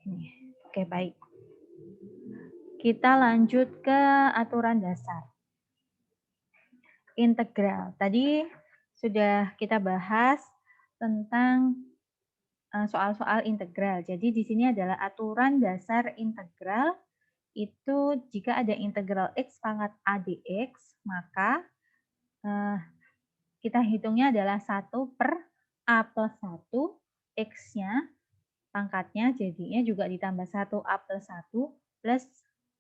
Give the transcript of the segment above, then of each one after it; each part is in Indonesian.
Nih. Oke, baik. Kita lanjut ke aturan dasar. Integral. Tadi sudah kita bahas tentang soal-soal integral. Jadi di sini adalah aturan dasar integral. Itu jika ada integral x pangkat a dx, maka eh, kita hitungnya adalah 1 per a plus 1, x-nya, pangkatnya jadinya juga ditambah 1 a plus 1 plus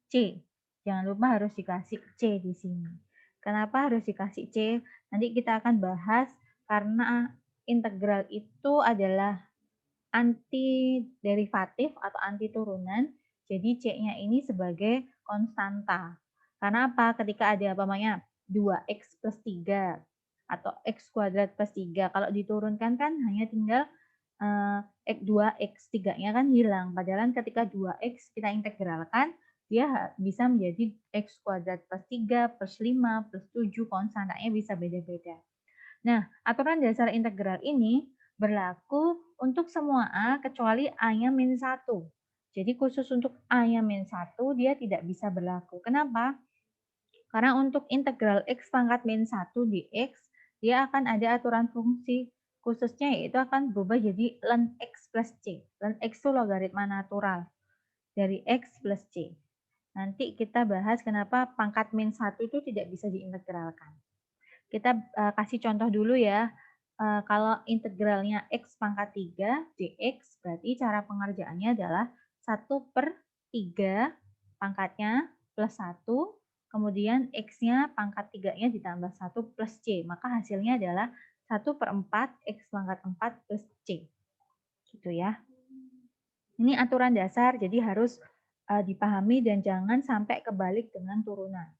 c. Jangan lupa harus dikasih c di sini. Kenapa harus dikasih c? Nanti kita akan bahas karena integral itu adalah anti derivatif atau anti turunan. Jadi C-nya ini sebagai konstanta. Karena apa? Ketika ada apa namanya 2x plus 3 atau x kuadrat plus 3. Kalau diturunkan kan hanya tinggal 2x 3-nya kan hilang. Padahal ketika 2x kita integralkan, dia bisa menjadi x kuadrat plus 3, plus 5, plus 7. Konstantanya bisa beda-beda. Nah, aturan dasar integral ini berlaku untuk semua A kecuali A-nya min 1. Jadi khusus untuk A-nya min 1 dia tidak bisa berlaku. Kenapa? Karena untuk integral x pangkat min 1 dx, dia akan ada aturan fungsi khususnya yaitu akan berubah jadi ln x plus c. Ln x itu logaritma natural dari x plus c. Nanti kita bahas kenapa pangkat min 1 itu tidak bisa diintegralkan. Kita kasih contoh dulu ya. Kalau integralnya x pangkat 3 dx, berarti cara pengerjaannya adalah 1/3 pangkatnya plus 1, kemudian x-nya pangkat 3-nya ditambah 1 plus c. Maka hasilnya adalah 1/4 x pangkat 4 plus c. Gitu ya. Ini aturan dasar, jadi harus dipahami dan jangan sampai kebalik dengan turunan.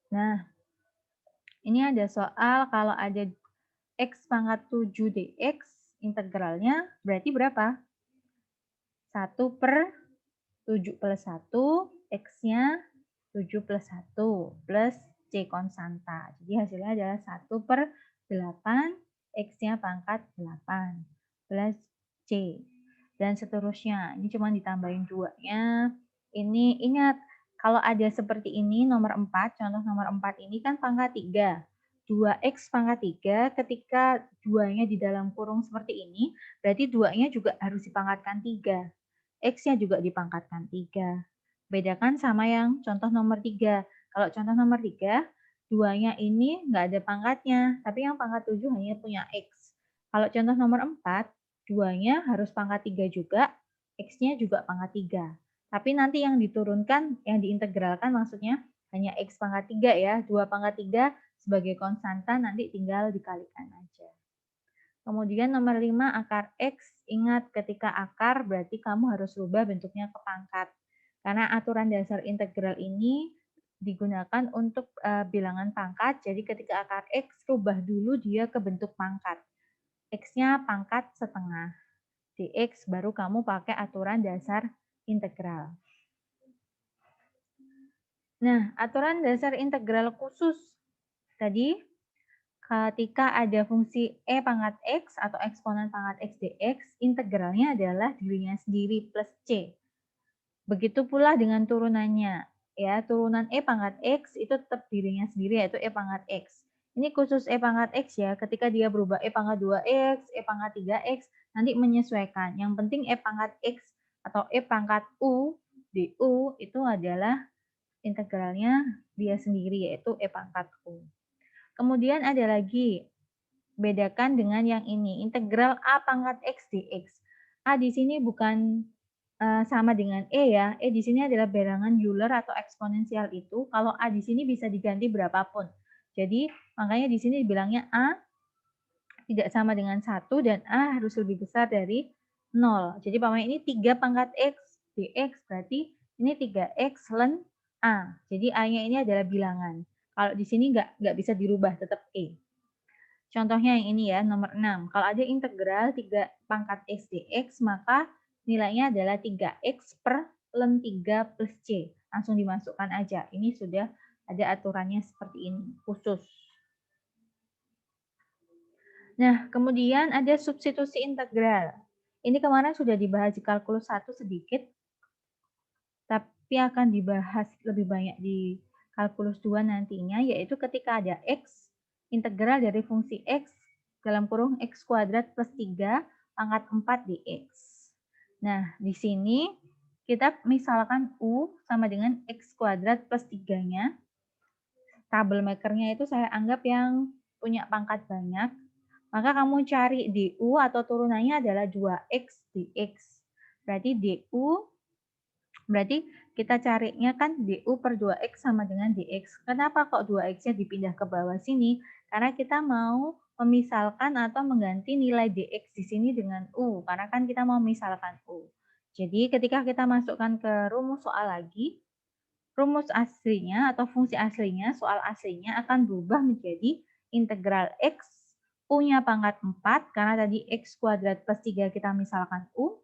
Nah, ini ada soal kalau ada x pangkat 7 dx, integralnya berarti berapa? 1/7 plus 1, x-nya 7 plus 1, plus c konstanta. Jadi hasilnya adalah 1/8, x-nya pangkat 8, plus c. Dan seterusnya. Ini cuma ditambahin 2-nya. Ini ingat, kalau ada seperti ini, nomor 4, contoh nomor 4 ini kan pangkat 3. 2x pangkat 3, ketika 2-nya di dalam kurung seperti ini, berarti 2-nya juga harus dipangkatkan 3. X-nya juga dipangkatkan 3. Bedakan sama yang contoh nomor 3. Kalau contoh nomor 3, 2-nya ini nggak ada pangkatnya, tapi yang pangkat 7 hanya punya X. Kalau contoh nomor 4, 2-nya harus pangkat 3 juga, X-nya juga pangkat 3. Tapi nanti yang diturunkan, yang diintegralkan maksudnya hanya X pangkat 3 ya. 2 pangkat 3 sebagai konstanta nanti tinggal dikalikan aja. Kemudian nomor 5 akar X, ingat ketika akar berarti kamu harus rubah bentuknya ke pangkat. Karena aturan dasar integral ini digunakan untuk bilangan pangkat, jadi ketika akar X rubah dulu dia ke bentuk pangkat. X-nya pangkat setengah. Dx baru kamu pakai aturan dasar integral. Nah, aturan dasar integral khusus tadi ketika ada fungsi e pangkat x atau eksponen pangkat x dx, integralnya adalah dirinya sendiri plus c. Begitu pula dengan turunannya. Ya, turunan e pangkat x itu tetap dirinya sendiri yaitu e pangkat x. Ini khusus e pangkat x ya, ketika dia berubah e pangkat 2x, e pangkat 3x, nanti menyesuaikan. Yang penting e pangkat x atau e pangkat u, du itu adalah integralnya dia sendiri yaitu e pangkat u. Kemudian ada lagi, bedakan dengan yang ini, integral a pangkat x dx. A di sini bukan sama dengan e ya. E di sini adalah bilangan Euler atau eksponensial itu. Kalau a di sini bisa diganti berapapun. Jadi makanya di sini dibilangnya a tidak sama dengan 1 dan a harus lebih besar dari 0. Jadi pamannya ini 3 pangkat x dx berarti ini 3x ln a. Jadi a-nya ini adalah bilangan. Kalau di sini nggak bisa dirubah, tetap e. Contohnya yang ini ya, nomor 6. Kalau ada integral 3 pangkat x dx, maka nilainya adalah 3x per ln 3 plus c. Langsung dimasukkan aja. Ini sudah ada aturannya seperti ini, khusus. Nah, kemudian ada substitusi integral. Ini kemarin sudah dibahas di kalkulus 1 sedikit, tapi akan dibahas lebih banyak di kalkulus 2 nantinya, yaitu ketika ada X, integral dari fungsi X dalam kurung X kuadrat plus 3 pangkat 4 dx. Nah, di sini kita misalkan U sama dengan X kuadrat plus 3-nya. Tabel makernya itu saya anggap yang punya pangkat banyak. Maka kamu cari DU atau turunannya adalah 2X dx. Berarti DU, berarti kita carinya kan DU per 2X sama dengan dx. Kenapa kok 2X-nya dipindah ke bawah sini? Karena kita mau memisalkan atau mengganti nilai dx di sini dengan U. Karena kan kita mau misalkan U. Jadi ketika kita masukkan ke rumus soal lagi, rumus aslinya atau fungsi aslinya, soal aslinya akan berubah menjadi integral X, U-nya pangkat 4, karena tadi X kuadrat plus 3 kita misalkan U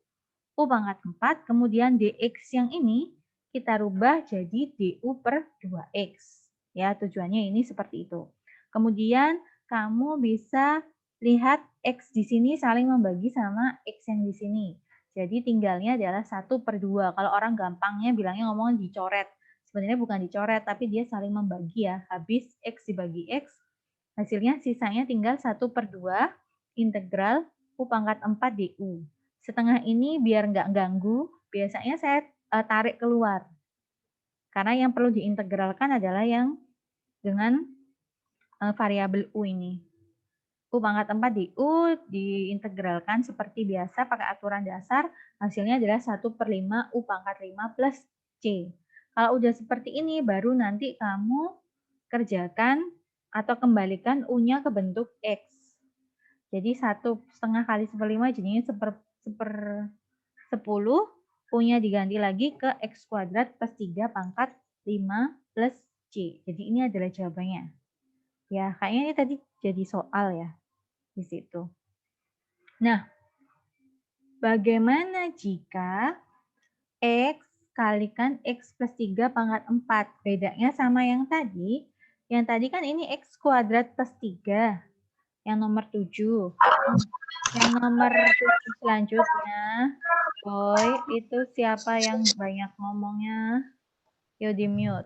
pangkat 4, kemudian dx yang ini kita rubah jadi du per 2x. Ya, tujuannya ini seperti itu. Kemudian kamu bisa lihat X di sini saling membagi sama X yang di sini. Jadi tinggalnya adalah 1 per 2. Kalau orang gampangnya bilangnya ngomong dicoret. Sebenarnya bukan dicoret, tapi dia saling membagi ya. Habis X dibagi X, hasilnya sisanya tinggal 1 per 2 integral U pangkat 4 du. Setengah ini biar nggak ganggu, biasanya saya tarik keluar. Karena yang perlu diintegralkan adalah yang dengan variabel U ini. U pangkat 4 di U diintegralkan seperti biasa pakai aturan dasar, hasilnya adalah 1 per 5 U pangkat 5 plus C. Kalau udah seperti ini, baru nanti kamu kerjakan atau kembalikan U-nya ke bentuk X. Jadi 1,5 kali 1/5 jadinya 10, U-nya diganti lagi ke X kuadrat plus 3 pangkat 5 plus C. Jadi ini adalah jawabannya. Ya, kayaknya ini tadi jadi soal ya di situ. Nah, bagaimana jika X kalikan X plus 3 pangkat 4? Bedanya sama yang tadi. Yang tadi kan ini X kuadrat plus 3. Yang nomor 7. Yang nomor 7 selanjutnya, Boy, itu siapa yang banyak ngomongnya? Yo di mute.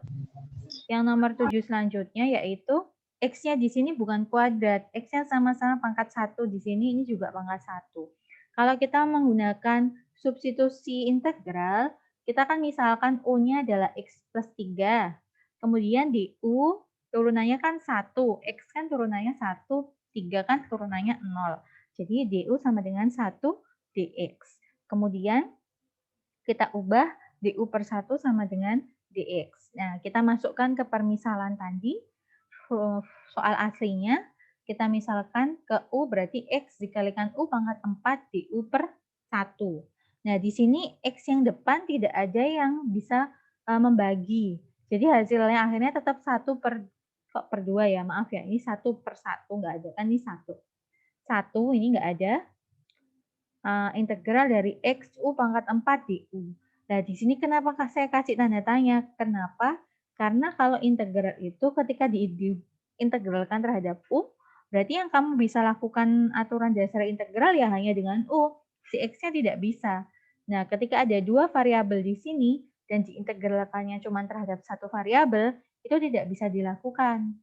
Yang nomor 7 selanjutnya yaitu X-nya di sini bukan kuadrat. X-nya sama-sama pangkat 1 di sini, ini juga pangkat 1. Kalau kita menggunakan substitusi integral, kita kan misalkan U-nya adalah X plus 3. Kemudian di U turunannya kan 1. X kan turunannya 1, 3 kan turunannya 0. Jadi DU sama dengan 1 dx. Kemudian kita ubah DU per 1 sama dengan dx. Nah, kita masukkan ke permisalan tadi, soal aslinya, kita misalkan ke U berarti X dikalikan U pangkat 4 DU per 1. Nah, di sini X yang depan tidak ada yang bisa membagi. Jadi hasilnya akhirnya tetap 1 per 2 ya, maaf ya, ini 1 per 1, nggak ada, kan ini 1. 1 ini nggak ada, integral dari X U pangkat 4 DU. Nah, di sini kenapa saya kasih tanda tanya? Kenapa? Karena kalau integral itu ketika diintegralkan terhadap U, berarti yang kamu bisa lakukan aturan dasar integral ya hanya dengan U. Si X-nya tidak bisa. Nah, ketika ada dua variabel di sini dan diintegralkannya cuma terhadap satu variabel, itu tidak bisa dilakukan.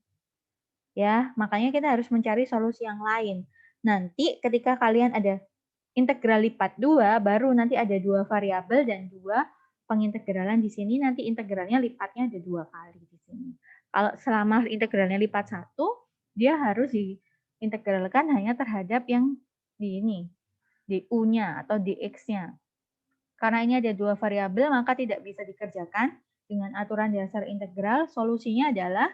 Ya, makanya kita harus mencari solusi yang lain. Nanti ketika kalian ada integral lipat 2, baru nanti ada dua variabel dan dua pengintegralan di sini, nanti integralnya lipatnya ada 2 kali di sini. Kalau selama integralnya lipat 1, dia harus diintegralkan hanya terhadap yang di ini, di U-nya atau dx-nya. Karena ini ada dua variabel, maka tidak bisa dikerjakan dengan aturan dasar integral. Solusinya adalah,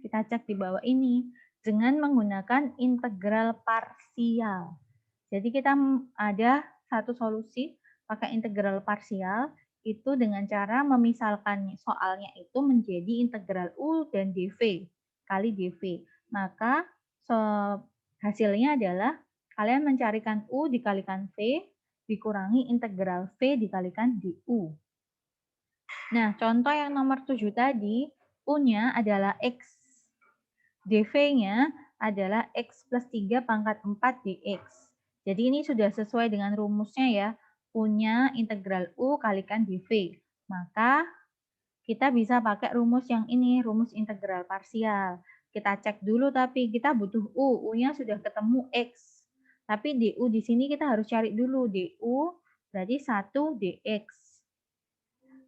kita cek di bawah ini, dengan menggunakan integral parsial. Jadi kita ada satu solusi pakai integral parsial, itu dengan cara memisalkan soalnya itu menjadi integral U dan dv kali dv. Maka hasilnya adalah kalian mencarikan U dikalikan V dikurangi integral V dikalikan du. Nah, contoh yang nomor 7 tadi, U-nya adalah X. dv-nya adalah X plus 3 pangkat 4 dx. Jadi ini sudah sesuai dengan rumusnya ya, punya integral U kalikan dV. Maka kita bisa pakai rumus yang ini, rumus integral parsial. Kita cek dulu tapi kita butuh U, U-nya sudah ketemu X. Tapi DU di sini kita harus cari dulu, DU berarti 1 dx.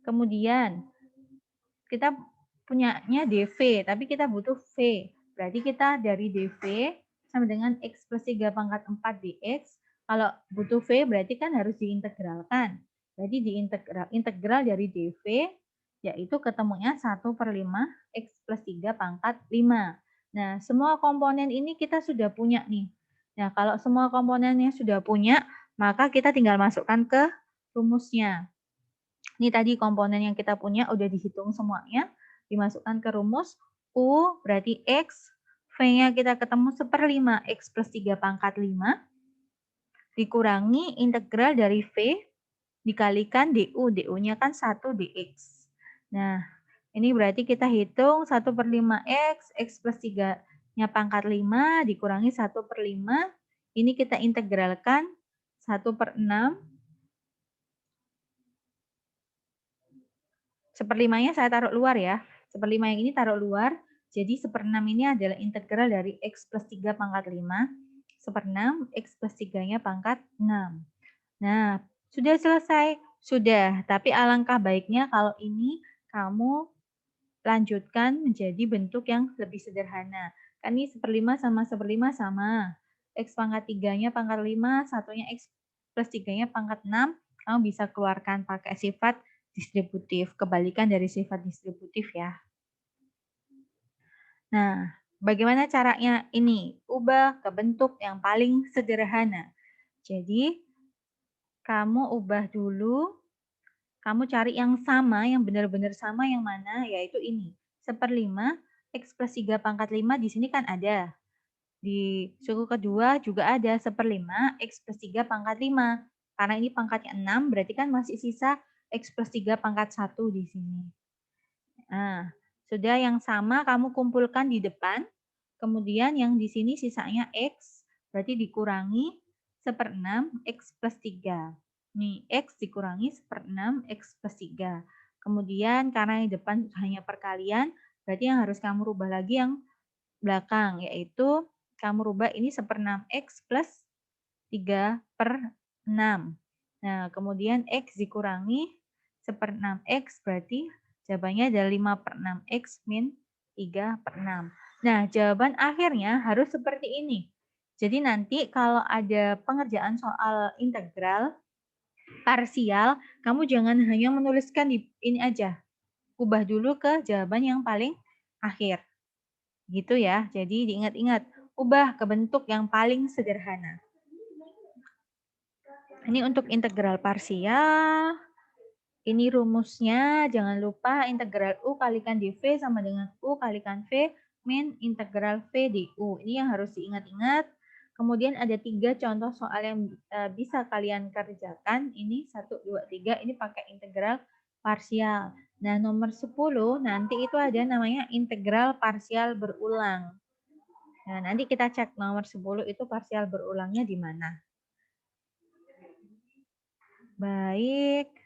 Kemudian kita punyanya dv, tapi kita butuh v. Berarti kita dari dv sama dengan x plus 3 pangkat 4 dx. Kalau butuh v berarti kan harus diintegralkan. Jadi integral dari dv yaitu ketemunya 1/5 x plus 3 pangkat 5. Nah, semua komponen ini kita sudah punya nih. Nah, kalau semua komponennya sudah punya, maka kita tinggal masukkan ke rumusnya. Ini tadi komponen yang kita punya udah dihitung semuanya, dimasukkan ke rumus. U berarti X, V-nya kita ketemu 1/5 X plus 3 pangkat 5, dikurangi integral dari V, dikalikan DU, DU-nya kan 1 dx. Nah, ini berarti kita hitung 1/5 X plus 3-nya pangkat 5, dikurangi 1/5, ini kita integralkan 1/6, 1/5-nya saya taruh luar ya. 1/5 yang ini taruh luar. Jadi 1/6 ini adalah integral dari X plus 3 pangkat 5. 1/6 X plus 3-nya pangkat 6. Nah, sudah selesai? Sudah. Tapi alangkah baiknya kalau ini kamu lanjutkan menjadi bentuk yang lebih sederhana. Kan ini 1/5 sama 1/5 sama. X pangkat 3-nya pangkat 5, satunya X plus 3-nya pangkat 6. Kamu bisa keluarkan pakai sifat distributif, kebalikan dari sifat distributif ya. Nah, bagaimana caranya ini? Ubah ke bentuk yang paling sederhana. Jadi, kamu ubah dulu, kamu cari yang sama, yang benar-benar sama yang mana, yaitu ini. 1/5 X plus 3 pangkat 5 di sini kan ada. Di suku kedua juga ada 1/5 X plus 3 pangkat 5. Karena ini pangkatnya 6, berarti kan masih sisa X plus 3 pangkat 1 di sini. Nah, sudah yang sama kamu kumpulkan di depan, kemudian yang di sini sisanya X, berarti dikurangi 1/6 X plus 3. Nih, X dikurangi 1/6 X plus 3. Kemudian karena yang depan hanya perkalian, berarti yang harus kamu rubah lagi yang belakang, yaitu kamu rubah ini 1/6 X plus 3/6. Nah, kemudian X dikurangi 1/6 X berarti jawabannya adalah 5/6 X min 3/6. Nah, jawaban akhirnya harus seperti ini. Jadi nanti kalau ada pengerjaan soal integral, parsial, kamu jangan hanya menuliskan di ini aja. Ubah dulu ke jawaban yang paling akhir. Gitu ya. Jadi diingat-ingat, ubah ke bentuk yang paling sederhana. Ini untuk integral parsial. Ini rumusnya, jangan lupa integral U kalikan dV sama dengan U kalikan V min integral V du. Ini yang harus diingat-ingat. Kemudian ada 3 contoh soal yang bisa kalian kerjakan. Ini 1, 2, 3, ini pakai integral parsial. Nah, nomor 10 nanti itu ada namanya integral parsial berulang. Nah, nanti kita cek nomor 10 itu parsial berulangnya di mana. Baik.